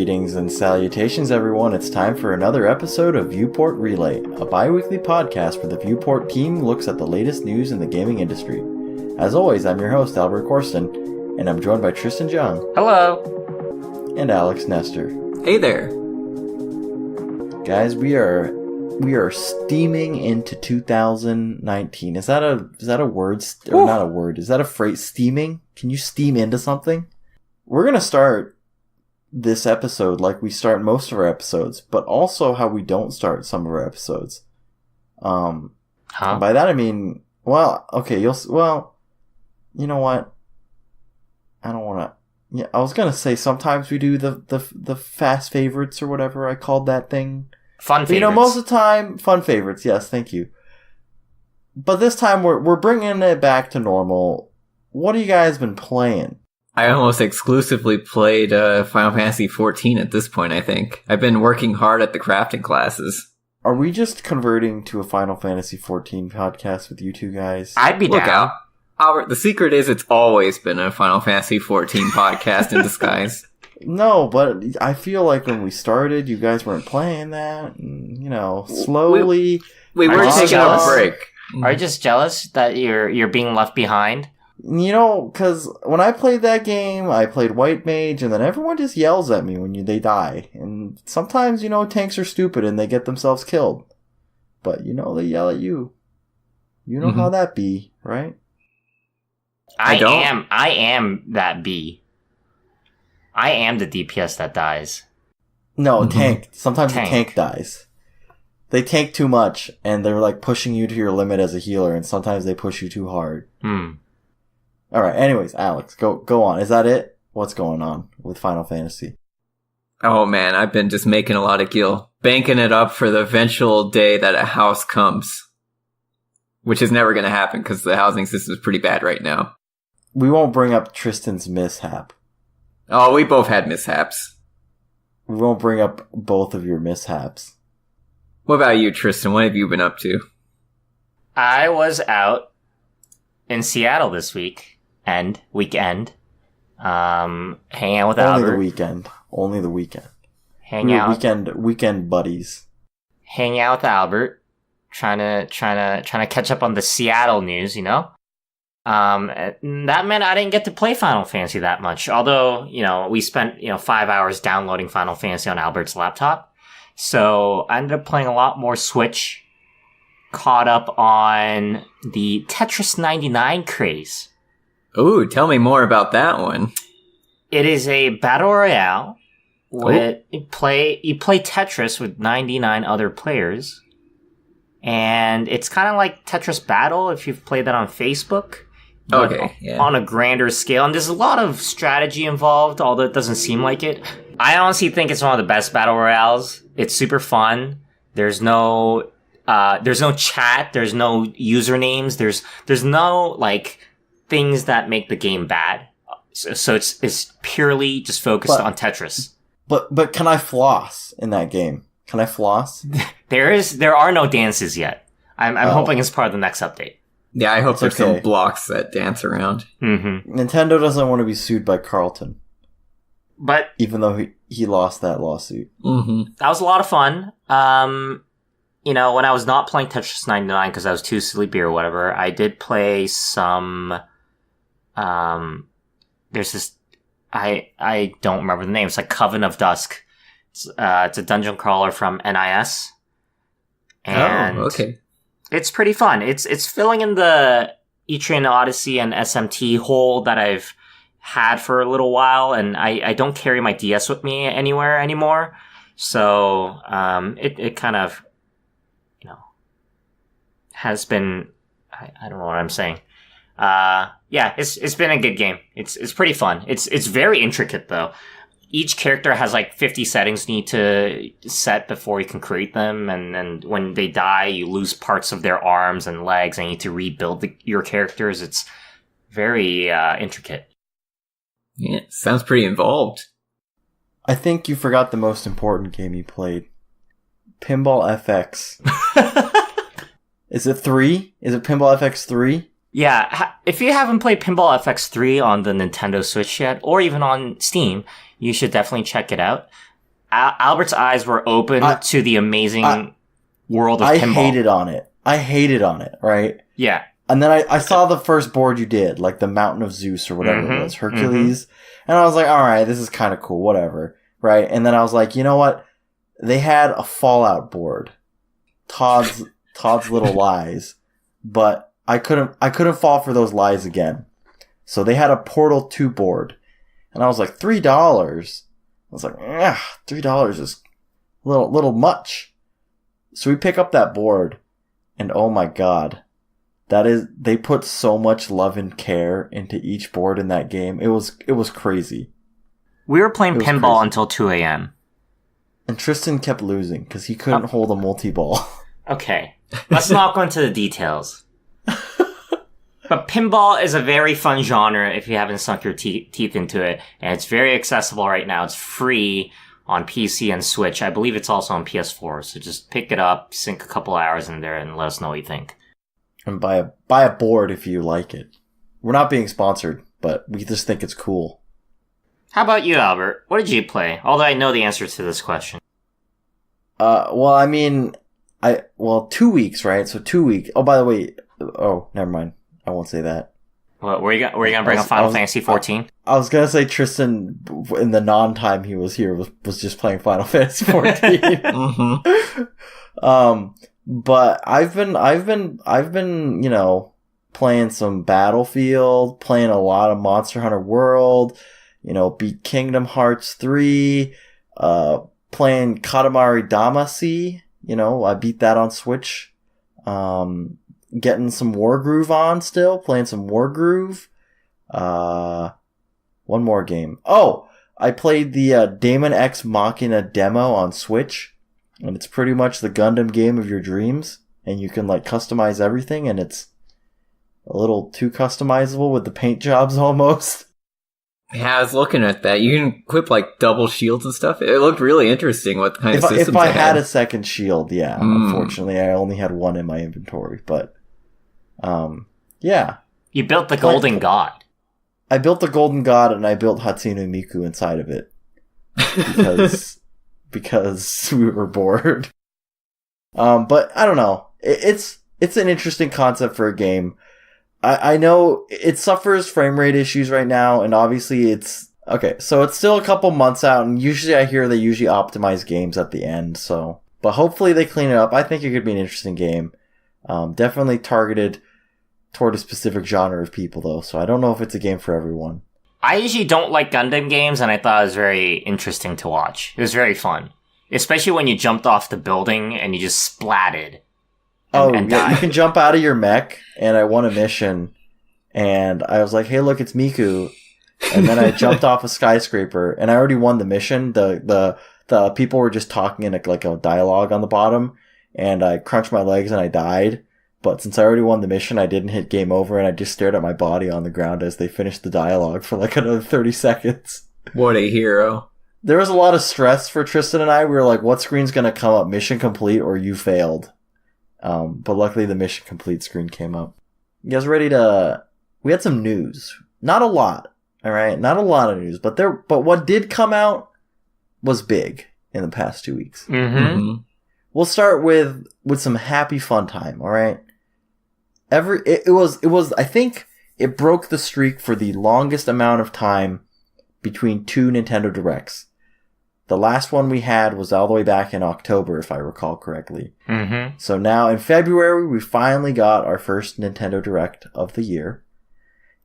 Greetings and salutations, everyone. It's time for another episode of Viewport Relay, a bi-weekly podcast where the Viewport team looks at the latest news in the gaming industry. As always, I'm your host, Albert Corsten, and I'm joined by Tristan Jung. Hello. And Alex Nestor. Hey there. Guys, we are steaming into 2019. Is that a word? Or not a word. Is that a phrase? Steaming? Can you steam into something? We're going to start this episode like we start most of our episodes, but also how we don't start some of our episodes. By that I mean, you know what? I don't want to. Yeah, I was gonna say sometimes we do the fast favorites or whatever I called that thing. Fun favorites. You know, most of the time, fun favorites. Yes, thank you. But this time we're bringing it back to normal. What have you guys been playing? I almost exclusively played Final Fantasy XIV at this point, I think. I've been working hard at the crafting classes. Are we just converting to a Final Fantasy XIV podcast with you two guys? I'd be down. Albert, the secret is it's always been a Final Fantasy XIV podcast in disguise. No, but I feel like when we started, you guys weren't playing that. And, you know, slowly... We were taking a break. Are you just jealous that you're being left behind? You know, because when I played that game, I played White Mage, and then everyone just yells at me when they die. And sometimes, you know, tanks are stupid and they get themselves killed. But, you know, they yell at you. You know how that be, right? I am that bee. I am the DPS that dies. No, tank. Sometimes the tank dies. They tank too much, and they're like pushing you to your limit as a healer, and sometimes they push you too hard. Alright, anyways, Alex, go on. Is that it? What's going on with Final Fantasy? Oh man, I've been just making a lot of gil. Banking it up for the eventual day that a house comes. Which is never going to happen, because the housing system is pretty bad right now. We won't bring up Tristan's mishap. Oh, we both had mishaps. We won't bring up both of your mishaps. What about you, Tristan? What have you been up to? I was out in Seattle this weekend, hanging out with Albert. Only the weekend. Weekend buddies. Hanging out with Albert, trying to catch up on the Seattle news, you know? That meant I didn't get to play Final Fantasy that much. Although, you know, we spent, 5 hours downloading Final Fantasy on Albert's laptop. So I ended up playing a lot more Switch. Caught up on the Tetris 99 craze. Ooh, tell me more about that one. It is a battle royale where you play Tetris with 99 other players. And it's kind of like Tetris Battle if you've played that on Facebook. Okay, yeah. On a grander scale. And there's a lot of strategy involved, although it doesn't seem like it. I honestly think it's one of the best battle royales. It's super fun. There's no chat. There's no usernames. There's no, like, things that make the game bad. So it's purely just focused on Tetris. But can I floss in that game? Can I floss? There are no dances yet. I'm hoping it's part of the next update. Yeah, I hope there's some blocks that dance around. Mm-hmm. Nintendo doesn't want to be sued by Carlton. But even though he lost that lawsuit. Mm-hmm. That was a lot of fun. When I was not playing Tetris 99 because I was too sleepy or whatever, I did play some... there's this... I don't remember the name. It's like Coven of Dusk. It's a dungeon crawler from NIS. And okay. It's pretty fun. It's filling in the Etrian Odyssey and SMT hole that I've had for a little while, and I don't carry my DS with me anywhere anymore. So, it kind of, has been, I don't know what I'm saying. It's been a good game. It's pretty fun. It's very intricate though. Each character has like 50 settings you need to set before you can create them, and when they die, you lose parts of their arms and legs, and you need to rebuild your characters. It's very intricate. Yeah, sounds pretty involved. I think you forgot the most important game you played. Pinball FX. Is it 3? Is it Pinball FX 3? Yeah, if you haven't played Pinball FX 3 on the Nintendo Switch yet, or even on Steam, you should definitely check it out. Albert's eyes were open to the amazing world of pinball. I hated on it, right? Yeah. And then I saw the first board you did, like the Mountain of Zeus or whatever it was, Hercules. And I was like, all right, this is kind of cool, whatever. Right? And then I was like, you know what? They had a Fallout board. Todd's Little Lies. But I couldn't fall for those lies again. So they had a Portal 2 board. And I was like, $3? I was like, $3 is a little much. So we pick up that board, and oh my god. They put so much love and care into each board in that game. It was crazy. We were playing pinball until 2 a.m. And Tristan kept losing because he couldn't hold a multi-ball. Okay. Let's not go into the details. But pinball is a very fun genre if you haven't sunk your teeth into it. And it's very accessible right now. It's free on PC and Switch. I believe it's also on PS4. So just pick it up, sink a couple hours in there, and let us know what you think. And buy a board if you like it. We're not being sponsored, but we just think it's cool. How about you, Albert? What did you play? Although I know the answer to this question. Well, I mean, 2 weeks, right? So 2 weeks. Oh, by the way, never mind. I won't say that. What, were you gonna bring up Final Fantasy 14? I was gonna say Tristan, in the non-time he was here, was just playing Final Fantasy 14. But I've been, playing some Battlefield, playing a lot of Monster Hunter World, beat Kingdom Hearts 3, playing Katamari Damacy, I beat that on Switch. Getting some Wargroove on still, playing some Wargroove. One more game. Oh, I played the Daemon X Machina demo on Switch. And it's pretty much the Gundam game of your dreams. And you can, customize everything. And it's a little too customizable with the paint jobs almost. Yeah, I was looking at that. You can equip, double shields and stuff. It looked really interesting what kind of systems if I had a second shield, yeah. Unfortunately, I only had one in my inventory. But, yeah. You built the Golden God. I built the Golden God, and I built Hatsune Miku inside of it. Because we were bored. But I don't know. It's an interesting concept for a game. I know it suffers frame rate issues right now, and obviously it's okay. So it's still a couple months out, and usually I hear they usually optimize games at the end. So, but hopefully they clean it up. I think it could be an interesting game. Definitely targeted toward a specific genre of people, though. So I don't know if it's a game for everyone. I usually don't like Gundam games, and I thought it was very interesting to watch. It was very fun. Especially when you jumped off the building and you just splatted. And you can jump out of your mech, and I won a mission, and I was like, hey, look, it's Miku. And then I jumped off a skyscraper, and I already won the mission. The people were just talking in a dialogue on the bottom, and I crunched my legs and I died. But since I already won the mission, I didn't hit game over, and I just stared at my body on the ground as they finished the dialogue for another 30 seconds. What a hero. There was a lot of stress for Tristan and I. We were like, what screen's going to come up? Mission complete or you failed? But luckily the mission complete screen came up. You guys ready to... We had some news. Not a lot. All right? Not a lot of news. But what did come out was big in the past 2 weeks. Mm-hmm. We'll start with some happy fun time. All right? It was, I think it broke the streak for the longest amount of time between two Nintendo Directs. The last one we had was all the way back in October, if I recall correctly. Mm-hmm. So now in February, we finally got our first Nintendo Direct of the year.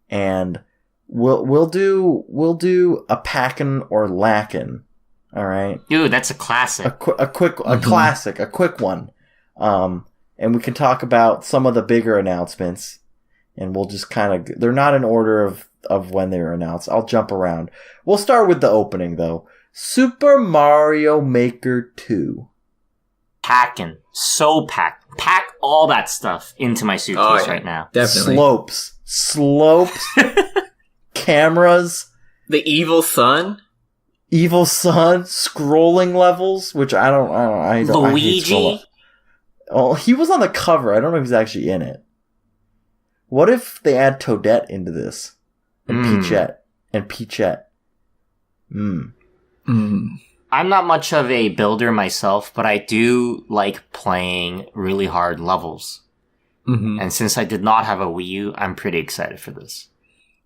And we'll do a packin' or lackin'. All right? Dude, that's a classic. A classic, a quick one. And we can talk about some of the bigger announcements, and we'll just kind of... They're not in order of when they were announced. I'll jump around. We'll start with the opening, though. Super Mario Maker 2. Packing. So packed. Pack all that stuff into my suitcase right now. Definitely. Slopes. Cameras. The Evil Sun. Scrolling levels, which I don't. Luigi. Oh, he was on the cover. I don't know if he's actually in it. What if they add Toadette into this? And Peachette. I'm not much of a builder myself, but I do like playing really hard levels. Mm-hmm. And since I did not have a Wii U, I'm pretty excited for this.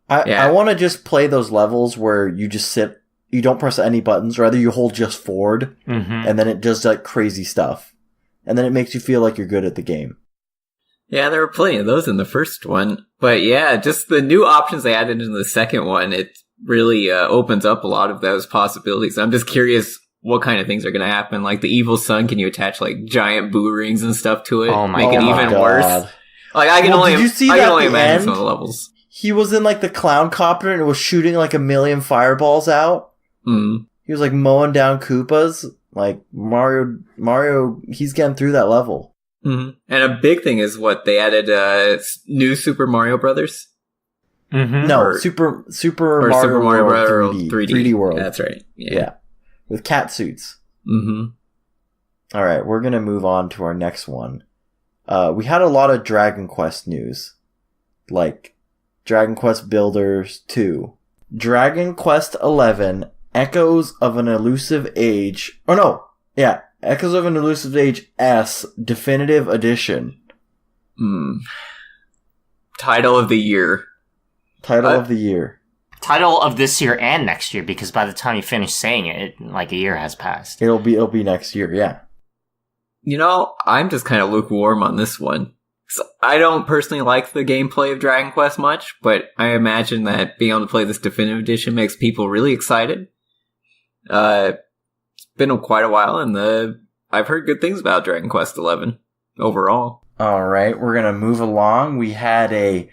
I want to just play those levels where you just sit, you don't press any buttons, rather you hold just forward, and then it does like crazy stuff. And then it makes you feel like you're good at the game. Yeah, there were plenty of those in the first one. But yeah, just the new options they added in the second one, it really opens up a lot of those possibilities. I'm just curious what kind of things are going to happen. Like the evil sun, can you attach like giant boo rings and stuff to it? Oh my Make it God. even worse. Like I can only imagine some of the levels. He was in like the clown copter and it was shooting like 1,000,000 fireballs out. Mm. He was like mowing down Koopas. Like Mario, he's getting through that level. Mm-hmm. And a big thing is what they added new Super Mario Brothers. Mm-hmm. No, Super Mario World 3D World. That's right. Yeah. With cat suits. Mm-hmm. All right, we're going to move on to our next one. We had a lot of Dragon Quest news. Like Dragon Quest Builders 2. Dragon Quest 11, Echoes of an Elusive Age. Oh no, yeah. Echoes of an Elusive Age S Definitive Edition. Title of the year. Title of the year. Title of this year and next year, because by the time you finish saying it, like a year has passed. It'll be next year, yeah. You know, I'm just kind of lukewarm on this one. So I don't personally like the gameplay of Dragon Quest much, but I imagine that being able to play this Definitive Edition makes people really excited. It's been quite a while, and I've heard good things about Dragon Quest 11 overall. All right, we're going to move along. We had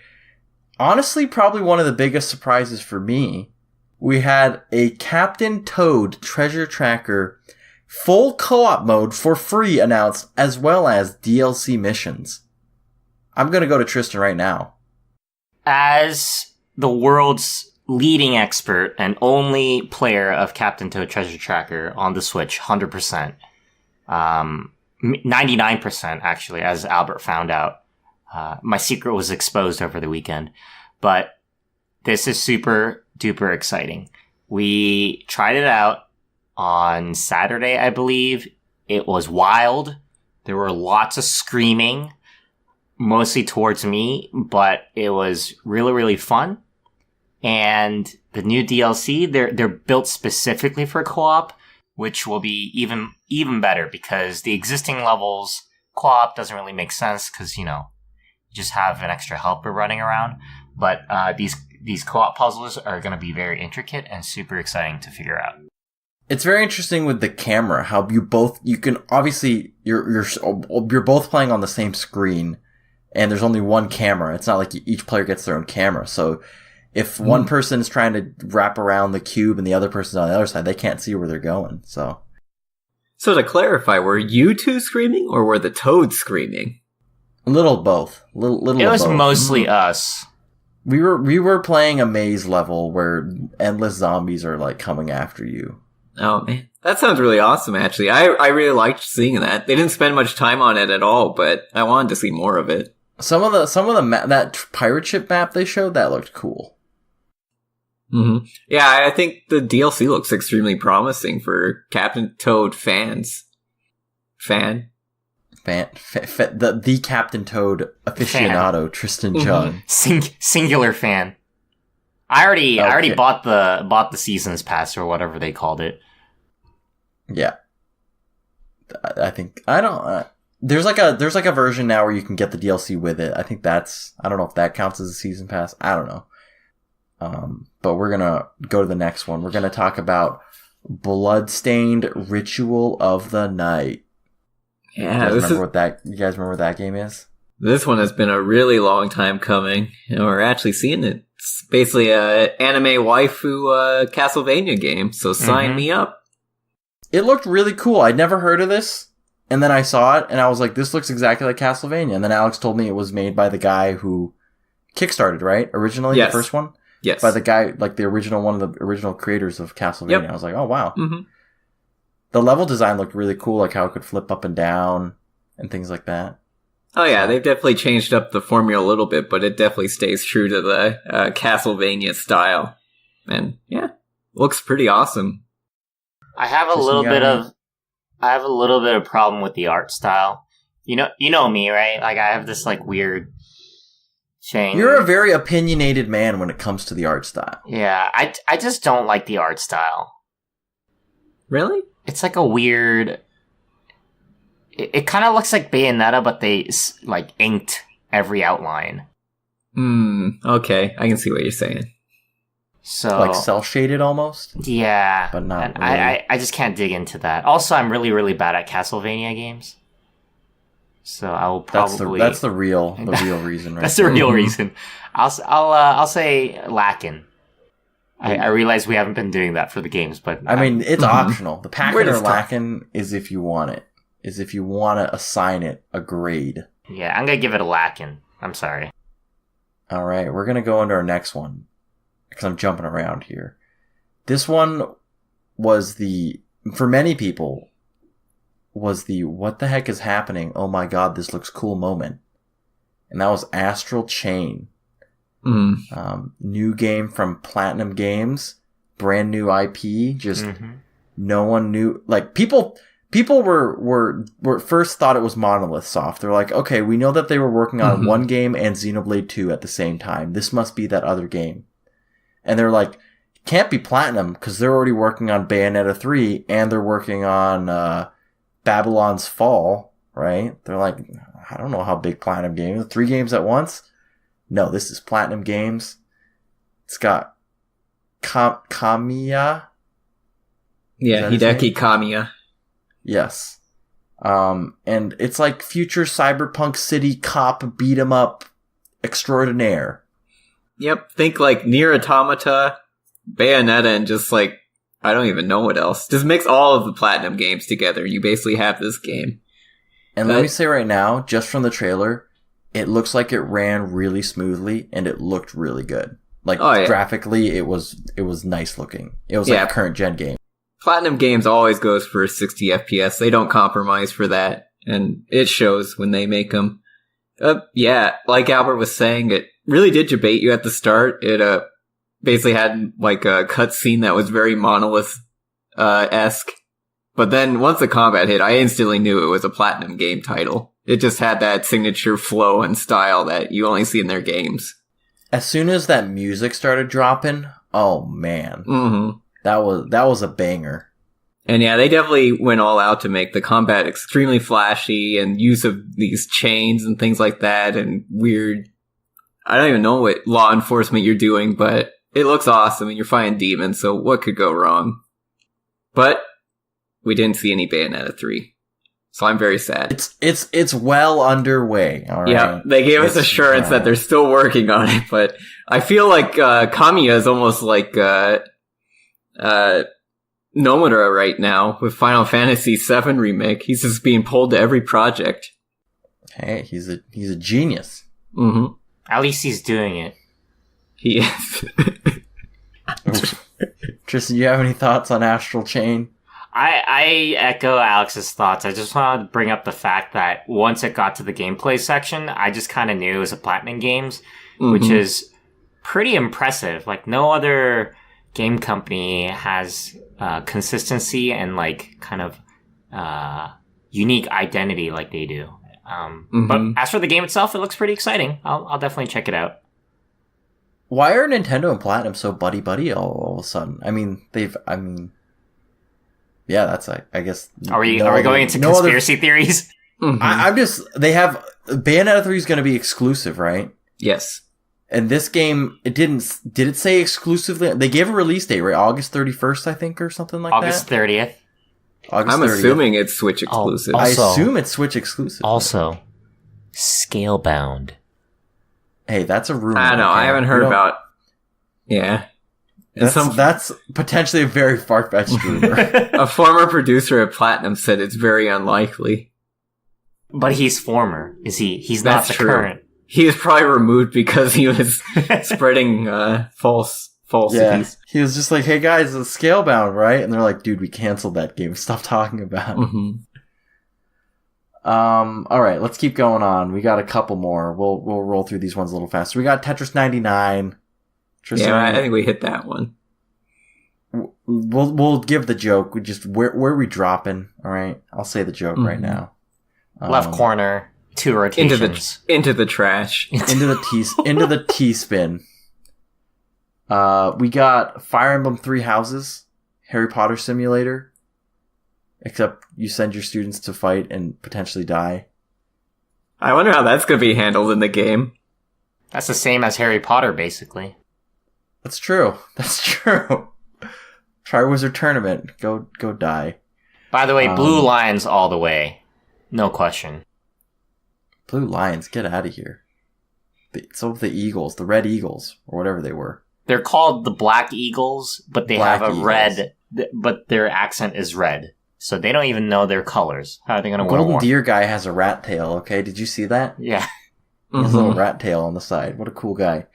honestly, probably one of the biggest surprises for me. We had a Captain Toad Treasure Tracker full co-op mode for free announced, as well as DLC missions. I'm going to go to Tristan right now. As the world's leading expert and only player of Captain Toad Treasure Tracker on the Switch, 100%. 99% actually, as Albert found out. My secret was exposed over the weekend. But this is super duper exciting. We tried it out on Saturday, I believe. It was wild. There were lots of screaming, mostly towards me, but it was really, really fun. And the new DLC, they're built specifically for co-op, which will be even better, because the existing levels co-op doesn't really make sense because, you just have an extra helper running around. But these co-op puzzles are going to be very intricate and super exciting to figure out. It's very interesting with the camera, how you can obviously you're both playing on the same screen, and there's only one camera. It's not like each player gets their own camera. So if one person is trying to wrap around the cube and the other person's on the other side, they can't see where they're going. So to clarify, were you two screaming or were the toads screaming? A little both. Little. It was both. mostly us. We were playing a maze level where endless zombies are like coming after you. Oh man, that sounds really awesome. Actually, I really liked seeing that. They didn't spend much time on it at all, but I wanted to see more of it. Some of the that pirate ship map they showed, that looked cool. Mm-hmm. Yeah, I think the DLC looks extremely promising for Captain Toad fans. The Captain Toad aficionado, fan. Tristan Jung. Singular fan. I already bought the seasons pass or whatever they called it. Yeah. I think there's like a version now where you can get the DLC with it. I think I don't know if that counts as a season pass. I don't know. But we're gonna go to the next one. We're gonna talk about Bloodstained Ritual of the Night. Yeah, you guys remember what that game is? This one has been a really long time coming, and we're actually seeing it. It's basically a anime waifu Castlevania game, so sign me up. It looked really cool. I'd never heard of this, and then I saw it, and I was like, this looks exactly like Castlevania. And then Alex told me it was made by the guy who kickstarted, right? Originally, yes. The first one? Yes. By the guy, like one of the original creators of Castlevania. Yep. I was like, oh, wow. Mm-hmm. The level design looked really cool, like how it could flip up and down and things like that. Oh yeah, they've definitely changed up the formula a little bit, but it definitely stays true to the Castlevania style. And yeah, looks pretty awesome. I have a Tristan, little you bit got of I have a little bit of problem with the art style. You know me, right? Like I have this like weird thing. You're a very opinionated man when it comes to the art style. Yeah, I just don't like the art style. Really? It's like a weird. It kind of looks like Bayonetta, but they like inked every outline. Okay, I can see what you're saying. So Like cel-shaded almost? yeah, But not and really. I just can't dig into that. Also, I'm really really bad at Castlevania games. So I will probably That's the real reason, right? that's the real reason. I'll say lacking. I realize we haven't been doing that for the games, but I mean, it's optional. The We're packing or just lacking is if you want it. Is if you want to assign it a grade. yeah, I'm gonna give it a lacking. I'm sorry. All right, we're gonna go into our next one because I'm jumping around here. This one was for many people, was the what the heck is happening? Oh my god, this looks cool moment, and that was Astral Chain. New game from Platinum Games, brand new IP. Just no one knew. Like people were first thought it was Monolith Soft. They're like, okay, we know that they were working on one game and Xenoblade 2 at the same time. This must be that other game. And they're like, can't be Platinum because they're already working on Bayonetta 3 and they're working on Babylon's Fall, right? They're like, I don't know how big Platinum Games. 3 games at once? No, this is Platinum Games. It's got Kamiya. Yeah, Hideki Kamiya. Yes. And it's like future cyberpunk city cop beat 'em up extraordinaire. Yep, think like Nier Automata, Bayonetta, and just like, I don't even know what else. Just mix all of the Platinum games together. You basically have this game. And let me say right now, just from the trailer, it looks like it ran really smoothly and it looked really good. Like graphically, it was nice looking. It was like a current gen game. Platinum Games always goes for 60 FPS. They don't compromise for that, and it shows when they make them. Yeah, like Albert was saying, it really did debate you at the start. It basically had like a cutscene that was very Monolith esque, but then once the combat hit, I instantly knew it was a Platinum game title. It just had that signature flow and style that you only see in their games. As soon as that music started dropping, oh man. That was a banger. And yeah, they definitely went all out to make the combat extremely flashy and use of these chains and things like that and weird. I don't even know what law enforcement you're doing, but it looks awesome and you're fighting demons, so what could go wrong? But we didn't see any Bayonetta 3. So I'm very sad. It's well underway. All right. Yeah, they gave us assurance that they're still working on it, but I feel like Kamiya is almost like Nomura right now with Final Fantasy VII Remake. He's just being pulled to every project. Hey, he's a genius. At least he's doing it. He is. Tristan, you have any thoughts on Astral Chain? I echo Alex's thoughts. I just want to bring up the fact that once it got to the gameplay section, I just kind of knew it was a Platinum Games, which is pretty impressive. Like, no other game company has consistency and, like, kind of unique identity like they do. But as for the game itself, it looks pretty exciting. I'll definitely check it out. Why are Nintendo and Platinum so buddy-buddy all of a sudden? Yeah, that's I guess. Are we going into conspiracy theories? I'm just. They have Bayonetta 3 is going to be exclusive, right? Yes. And this game, it didn't. Did it say exclusively? They gave a release date, right? August 31st, I think, or something like August that. 30th. August I'm 30th. assuming it's Switch exclusive. I assume it's Switch exclusive. Also, Scalebound. Hey, that's a rumor. I don't know. I haven't heard about. Yeah. That's potentially a very far-fetched rumor. A former producer at Platinum said it's very unlikely. But he's former. Is he? He's not the current. He was probably removed because he was spreading falsities. Yeah. He was just like, hey guys, it's Scalebound, right? And they're like, dude, we canceled that game. Stop talking about it. Alright, let's keep going on. We got a couple more. We'll roll through these ones a little faster. We got Tetris 99. Yeah, I think we hit that one. we'll give the joke. We just where are we dropping? All right, I'll say the joke right now. Left corner, 2 rotations into the trash, into the T spin. We got Fire Emblem 3 Houses, Harry Potter Simulator. Except you send your students to fight and potentially die. I wonder how that's going to be handled in the game. That's the same as Harry Potter, basically. That's true. Triwizard Tournament. Go die. By the way, Blue Lions all the way. No question. Blue Lions, get out of here. So the Eagles, the Red Eagles, or whatever they were. They're called the Black Eagles, but they have a Eagles. red, but their accent is red. So they don't even know their colors. How are they going to win? Golden Deer guy has a rat tail, okay? Did you see that? Yeah. He has a little rat tail on the side. What a cool guy.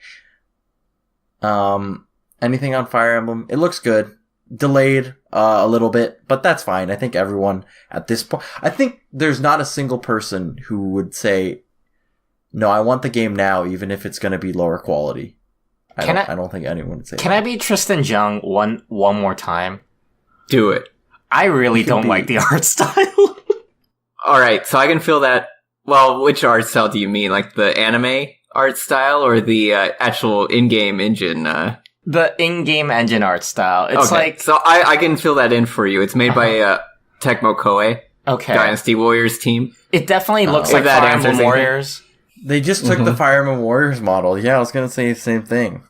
Anything on Fire Emblem? It looks good. Delayed a little bit, but that's fine. I think everyone at this point... I think there's not a single person who would say, no, I want the game now, even if it's going to be lower quality. I don't think anyone would say that. Can I be Tristan Jung one more time? Do it. I really don't like the art style. Alright, so I can feel that. Well, which art style do you mean? Like the anime art style or the actual in-game engine? The in-game engine art style. It's okay. So I can fill that in for you. It's made by Tecmo Koei. Okay. Dynasty Warriors team. It definitely looks like that Fire answers Emblem anything. Warriors. They just took the Fire Emblem Warriors model. Yeah, I was going to say the same thing.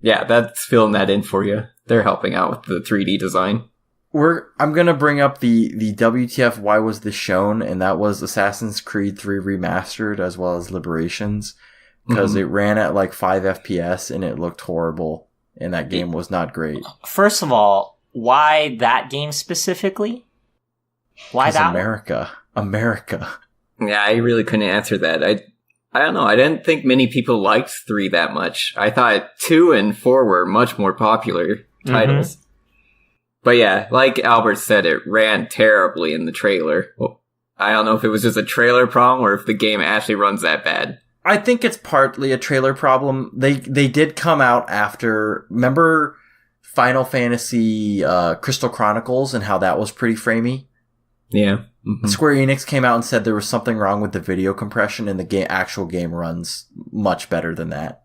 Yeah, that's filling that in for you. They're helping out with the 3D design. I'm going to bring up the WTF Why Was This Shown, and that was Assassin's Creed 3 Remastered as well as Liberations, because it ran at like 5 FPS and it looked horrible, and that game was not great. First of all, why that game specifically? Why that America. Yeah, I really couldn't answer that. I don't know. I didn't think many people liked 3 that much. I thought 2 and 4 were much more popular titles. But yeah, like Albert said, it ran terribly in the trailer. Well, I don't know if it was just a trailer problem or if the game actually runs that bad. I think it's partly a trailer problem. They did come out after... Remember Final Fantasy Crystal Chronicles and how that was pretty framey? Yeah. Square Enix came out and said there was something wrong with the video compression, and the actual game runs much better than that.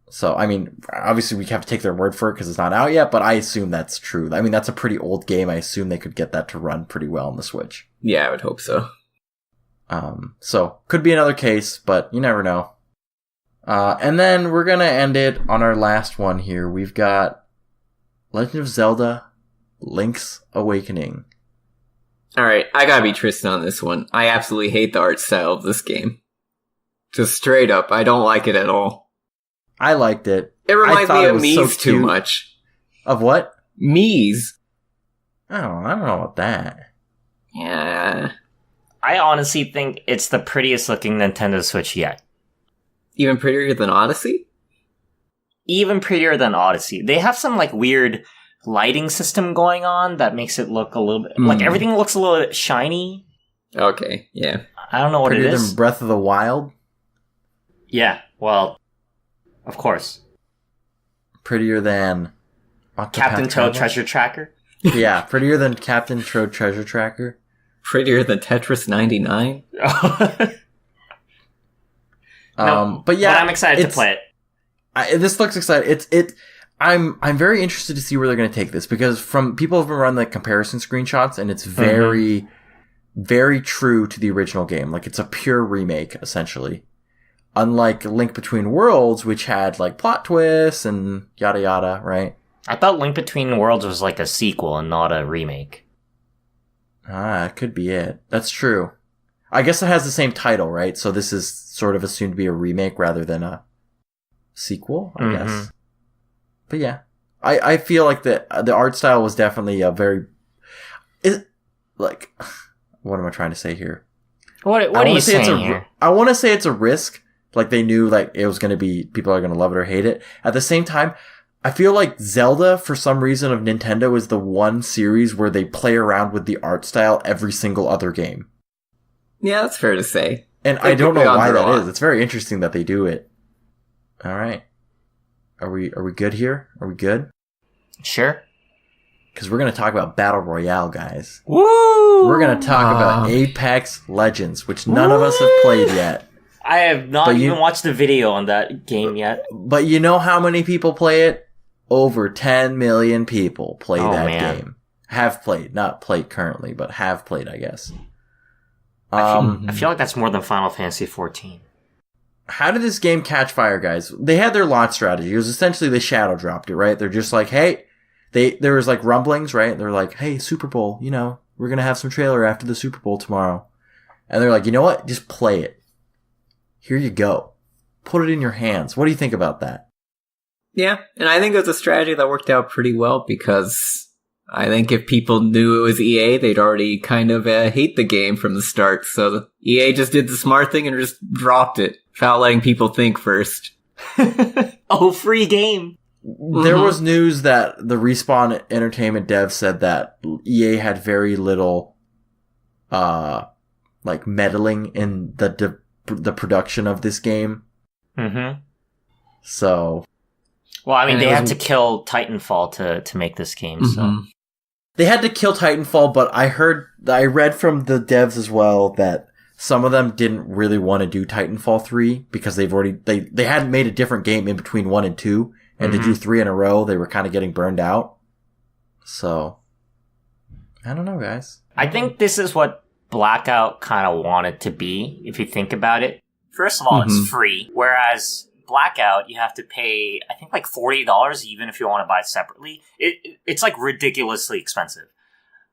So, I mean, obviously we have to take their word for it because it's not out yet, but I assume that's true. I mean, that's a pretty old game. I assume they could get that to run pretty well on the Switch. Yeah, I would hope so. So, could be another case, but you never know. And then we're going to end it on our last one here. We've got Legend of Zelda Link's Awakening. Alright, I gotta be Tristan on this one. I absolutely hate the art style of this game. Just straight up, I don't like it at all. I liked it. It reminds me of so Mies too cute. much. Of what? Mies. I don't know about that. Yeah. I honestly think it's the prettiest looking Nintendo Switch yet. Even prettier than Odyssey? Even prettier than Odyssey. They have some like weird lighting system going on that makes it look a little bit... Like everything looks a little bit shiny. Okay, yeah. I don't know what Prettier it is. than Breath of the Wild? Yeah, well, of course. Prettier than... Captain Octopath Toad Traveler? Treasure Tracker? Yeah, prettier than Captain Toad Treasure Tracker. Prettier than Tetris 99? But yeah, but I'm excited to play it. This looks exciting. I'm very interested to see where they're going to take this, because from people have been running like comparison screenshots, and it's very, very true to the original game. Like, it's a pure remake, essentially. Unlike Link Between Worlds, which had like plot twists and yada yada, right? I thought Link Between Worlds was like a sequel and not a remake. It could be it. That's true. I guess it has the same title, right? So this is sort of assumed to be a remake rather than a sequel, I guess. But yeah, I feel like the art style was definitely a very... what am I trying to say here? What are you saying here? I want to say it's a risk. Like, they knew like it was going to be... People are going to love it or hate it. At the same time, I feel like Zelda, for some reason, of Nintendo is the one series where they play around with the art style every single other game. Yeah, that's fair to say. And I don't know why that is. It's very interesting that they do it. All right. Are we good here? Are we good? Sure. Because we're going to talk about Battle Royale, guys. Woo! We're going to talk about Apex Legends, which none of us have played yet. I have not even watched the video on that game yet. But you know how many people play it? Over 10 million people play game. Have played. Not played currently, but have played, I guess. I feel like that's more than Final Fantasy XIV. How did this game catch fire, guys? They had their launch strategy. It was essentially they shadow dropped it, right? They're just like, hey, there was like rumblings, right? They're like, hey, Super Bowl, we're going to have some trailer after the Super Bowl tomorrow. And they're like, you know what? Just play it. Here you go. Put it in your hands. What do you think about that? Yeah, and I think it was a strategy that worked out pretty well because I think if people knew it was EA, they'd already kind of hate the game from the start. So EA just did the smart thing and just dropped it without letting people think first. Oh, free game. There was news that the Respawn Entertainment dev said that EA had very little, meddling in the production of this game. Mm-hmm. So, well, I mean, they had to kill Titanfall to make this game. So they had to kill Titanfall, but I read from the devs as well that some of them didn't really want to do Titanfall 3 because they hadn't made a different game in between 1 and 2. And to do 3 in a row, they were kind of getting burned out. So, I don't know, guys. I think this is what Blackout kind of wanted to be, if you think about it. First of all, it's free. Whereas Blackout, you have to pay, I think, like $40 even if you want to buy it separately. It's like ridiculously expensive.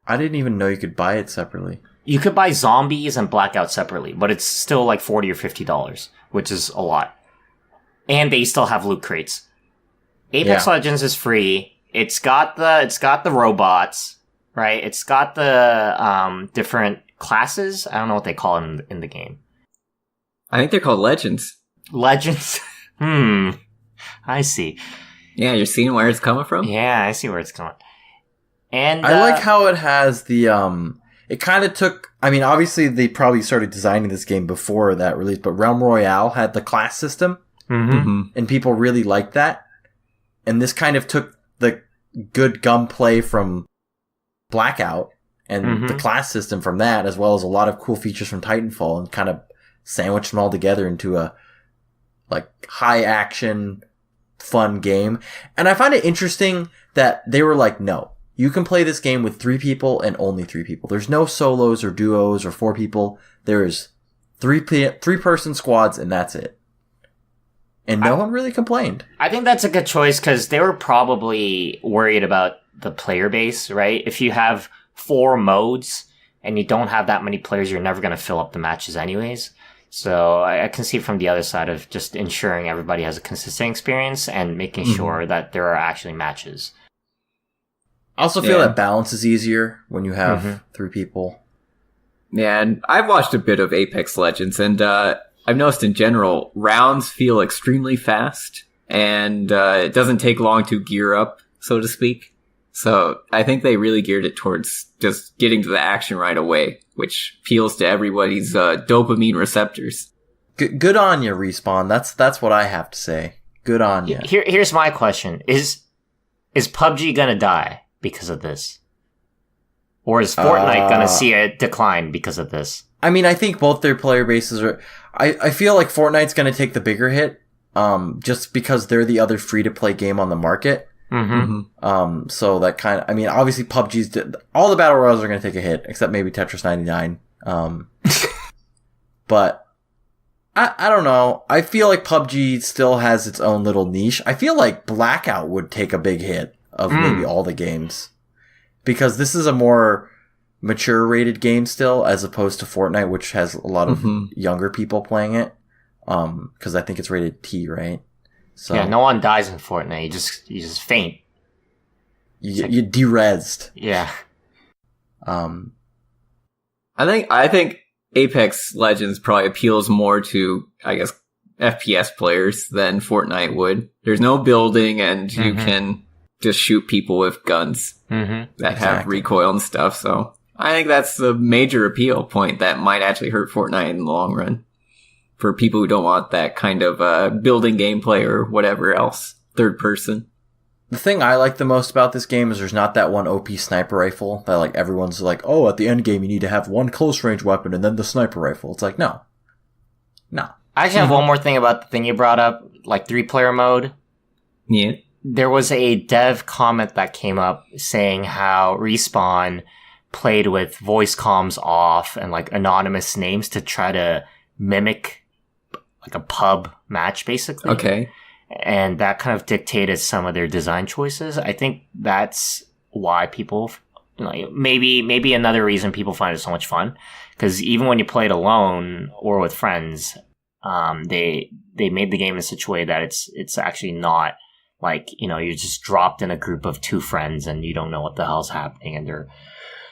I didn't even know you could buy it separately. You could buy Zombies and Blackout separately, but it's still like $40 or $50, which is a lot. And they still have loot crates. Apex Legends is free. It's got the robots, right? It's got the different classes. I don't know what they call them in the game. I think they're called Legends. Legends? I see. Yeah, you're seeing where it's coming from? Yeah, I see where it's coming. And I like how it has the it kind of took, I mean, obviously they probably started designing this game before that release, but Realm Royale had the class system. And people really liked that. And this kind of took the good gunplay from Blackout and the class system from that, as well as a lot of cool features from Titanfall, and kind of sandwiched them all together into a high action, fun game. And I find it interesting that they were like, no, you can play this game with 3 people and only 3 people. There's no solos or duos or 4 people. There's 3-person squads, and that's it. And no one really complained. I think that's a good choice because they were probably worried about the player base, right? If you have 4 modes and you don't have that many players, you're never going to fill up the matches anyways. So I can see from the other side of just ensuring everybody has a consistent experience and making sure that there are actually matches. I also feel that balance is easier when you have 3 people. Yeah, and I've watched a bit of Apex Legends, and I've noticed in general, rounds feel extremely fast, and it doesn't take long to gear up, so to speak. So I think they really geared it towards just getting to the action right away, which appeals to everybody's dopamine receptors. Good on you, Respawn. That's what I have to say. Good on you. Here's my question. Is PUBG gonna die because of this? Or is Fortnite gonna see a decline because of this? I mean, I think both their player bases are... I feel like Fortnite's going to take the bigger hit, just because they're the other free-to-play game on the market. So that kind of... I mean, obviously PUBG's... all the Battle Royales are going to take a hit, except maybe Tetris 99. But, I don't know. I feel like PUBG still has its own little niche. I feel like Blackout would take a big hit of maybe all the games. Because this is a more... mature rated game still, as opposed to Fortnite, which has a lot of younger people playing it. Because I think it's rated T, right? So yeah, no one dies in Fortnite. You just faint. You de-rezzed. Yeah. I think Apex Legends probably appeals more to, I guess, FPS players than Fortnite would. There's no building, and you can just shoot people with guns that have recoil and stuff. So I think that's the major appeal point that might actually hurt Fortnite in the long run for people who don't want that kind of building gameplay or whatever else, third person. The thing I like the most about this game is there's not that one OP sniper rifle that like everyone's like, oh, at the end game you need to have one close range weapon and then the sniper rifle. It's like, no. I actually have one more thing about the thing you brought up, like 3-player mode. Yeah. There was a dev comment that came up saying how Respawn played with voice comms off and like anonymous names to try to mimic like a pub match, basically. Okay. And that kind of dictated some of their design choices. I think that's why people, maybe another reason people find it so much fun. Because even when you play it alone or with friends, they made the game in such a way that it's actually not like, you're just dropped in a group of 2 friends and you don't know what the hell's happening, and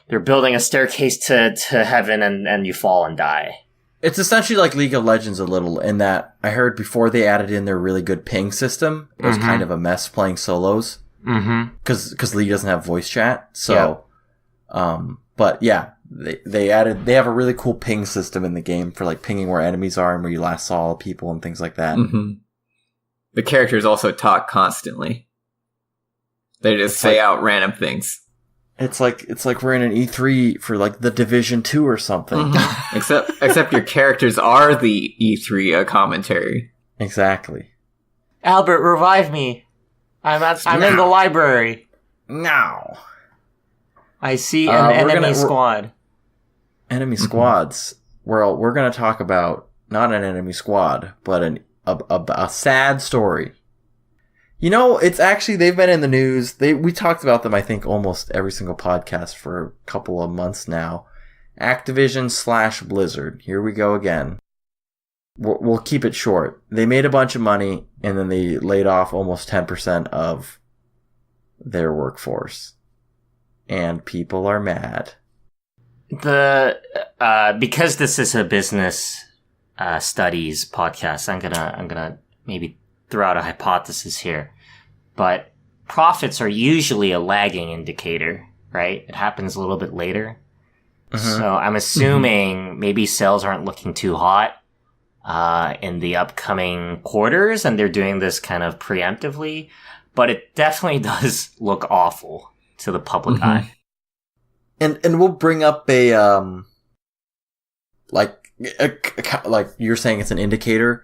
they're building a staircase to heaven and you fall and die. It's essentially like League of Legends a little, in that I heard before they added in their really good ping system, it was kind of a mess playing solos. Because League doesn't have voice chat. So, but yeah, they have a really cool ping system in the game for like pinging where enemies are and where you last saw people and things like that. The characters also talk constantly. They just say out random things. It's like we're in an E3 for like the Division 2 or something. Except your characters are the E3 commentary. Exactly. Albert, revive me. I'm in the library. No. I see an enemy squad. Enemy squads. Well, we're going to talk about not an enemy squad, but a sad story. It's actually, they've been in the news. We talked about them, I think, almost every single podcast for a couple of months now. Activision/Blizzard. Here we go again. We'll keep it short. They made a bunch of money, and then they laid off almost 10% of their workforce. And people are mad. Because this is a business studies podcast, I'm gonna maybe throw out a hypothesis here, but profits are usually a lagging indicator, right? It happens a little bit later. So I'm assuming maybe sales aren't looking too hot in the upcoming quarters, and they're doing this kind of preemptively, but it definitely does look awful to the public eye. And we'll bring up like you're saying it's an indicator.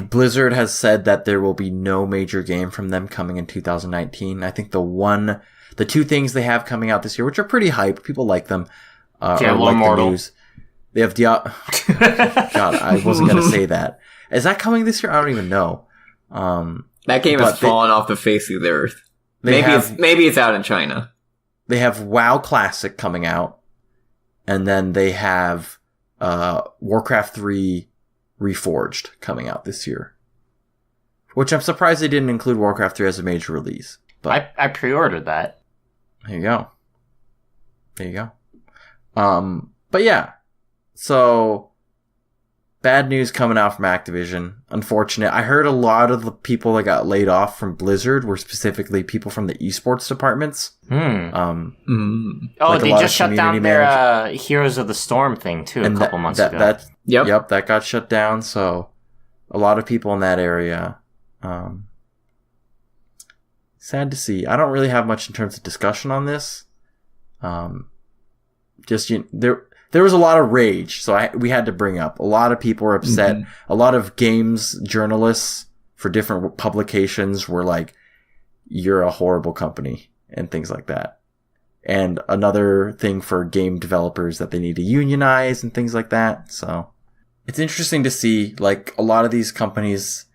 Blizzard has said that there will be no major game from them coming in 2019. I think the 2 things they have coming out this year, which are pretty hype, people like them, are like Immortal. the news. They have God, I wasn't going to say that. Is that coming this year? I don't even know. That game has fallen off the face of the earth. Maybe it's out in China. They have WoW Classic coming out, and then they have Warcraft 3 Reforged coming out this year, which I'm surprised they didn't include Warcraft 3 as a major release. But I pre-ordered that. There you go. But yeah, so bad news coming out from Activision. Unfortunate. I heard a lot of the people that got laid off from Blizzard were specifically people from the esports departments. They just shut down their Heroes of the Storm thing too a couple months ago. Yep, that got shut down. So a lot of people in that area. Sad to see. I don't really have much in terms of discussion on this. There was a lot of rage, so we had to bring up. A lot of people were upset. A lot of games journalists for different publications were like, "You're a horrible company," and things like that. And another thing for game developers that they need to unionize and things like that. So it's interesting to see, like, a lot of these companies,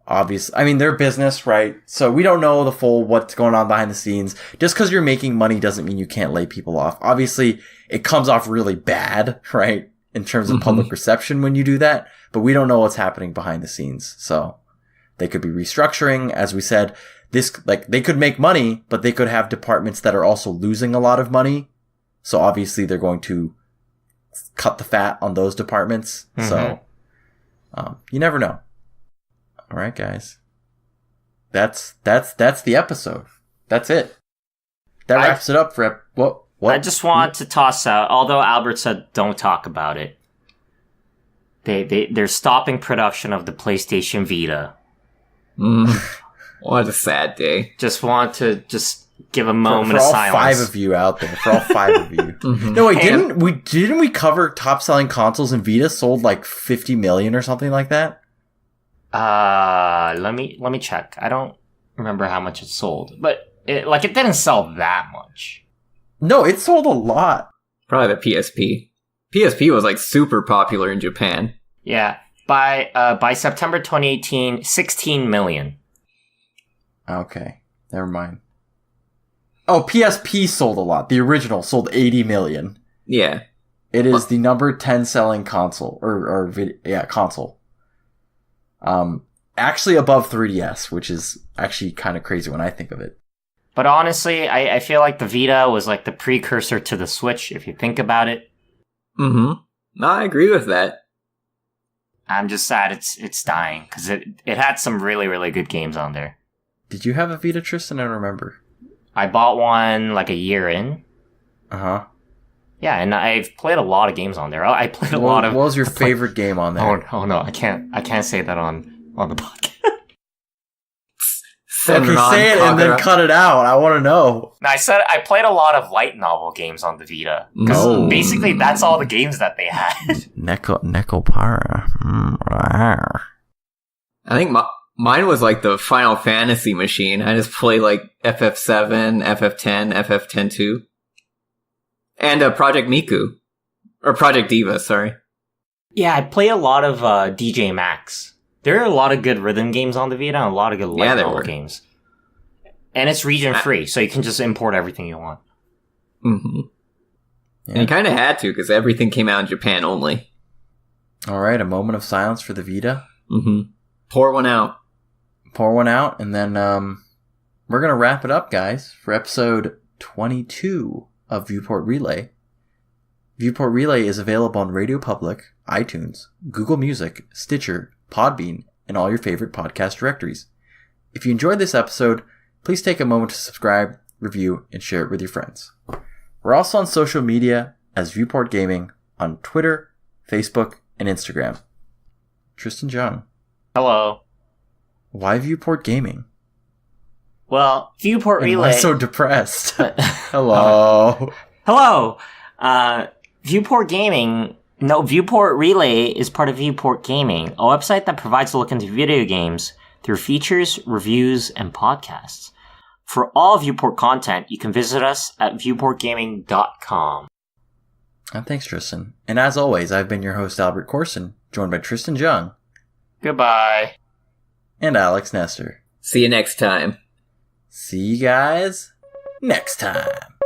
obviously, I mean, they're business, right? So we don't know the full what's going on behind the scenes. Just because you're making money doesn't mean you can't lay people off. Obviously, it comes off really bad, right? In terms of public reception when you do that, but we don't know what's happening behind the scenes. So they could be restructuring, as we said. They could make money, but they could have departments that are also losing a lot of money. So obviously they're going to cut the fat on those departments. So, you never know. All right, guys. That's the episode. That's it. That wraps it up for what? I just want to toss out, although Albert said don't talk about it. They're stopping production of the PlayStation Vita. What a sad day. Just want to just give a moment of all silence. 5 of you out there. For all 5 of you. Mhm. No, wait, didn't we cover top selling consoles, and Vita sold like 50 million or something like that? Let me check. I don't remember how much it sold, but it didn't sell that much. No, it sold a lot. Probably the PSP. PSP was like super popular in Japan. Yeah, by September 2018, 16 million. Okay, never mind. Oh, PSP sold a lot. The original sold 80 million. Yeah. It is the number 10 selling console, console. Actually above 3DS, which is actually kind of crazy when I think of it. But honestly, I feel like the Vita was like the precursor to the Switch, if you think about it. Mm-hmm. No, I agree with that. I'm just sad it's dying, because it had some really, really good games on there. Did you have a Vita, Tristan? I don't remember. I bought one like a year in. Uh-huh. Yeah, and I've played a lot of games on there. I played a lot of... What was your favorite game on there? Oh no, I can't say that on the podcast. Okay, say it and then cut it out. I want to know. No, I said I played a lot of light novel games on the Vita. Because basically that's all the games that they had. Necopara. I think mine was like the Final Fantasy machine. I just play like FF7, FF10, FF10-2. And Project Miku. Or Project Diva, sorry. Yeah, I play a lot of DJ Max. There are a lot of good rhythm games on the Vita and a lot of good light novel games. And it's region free, so you can just import everything you want. Mm-hmm. Yeah. And you kind of had to, because everything came out in Japan only. Alright, a moment of silence for the Vita. Mm-hmm. Pour one out. And then we're going to wrap it up, guys, for episode 22 of Viewport Relay. Viewport Relay is available on Radio Public, iTunes, Google Music, Stitcher, Podbean, and all your favorite podcast directories. If you enjoyed this episode, please take a moment to subscribe, review, and share it with your friends. We're also on social media as Viewport Gaming on Twitter, Facebook, and Instagram. Tristan Jung. Hello. Why Viewport Gaming? Well, Viewport Relay... Why so depressed? Hello. Hello. Viewport Gaming... No, Viewport Relay is part of Viewport Gaming, a website that provides a look into video games through features, reviews, and podcasts. For all Viewport content, you can visit us at viewportgaming.com. And thanks, Tristan. And as always, I've been your host, Albert Corson, joined by Tristan Jung. Goodbye. And Alex Nestor. See you next time. See you guys next time.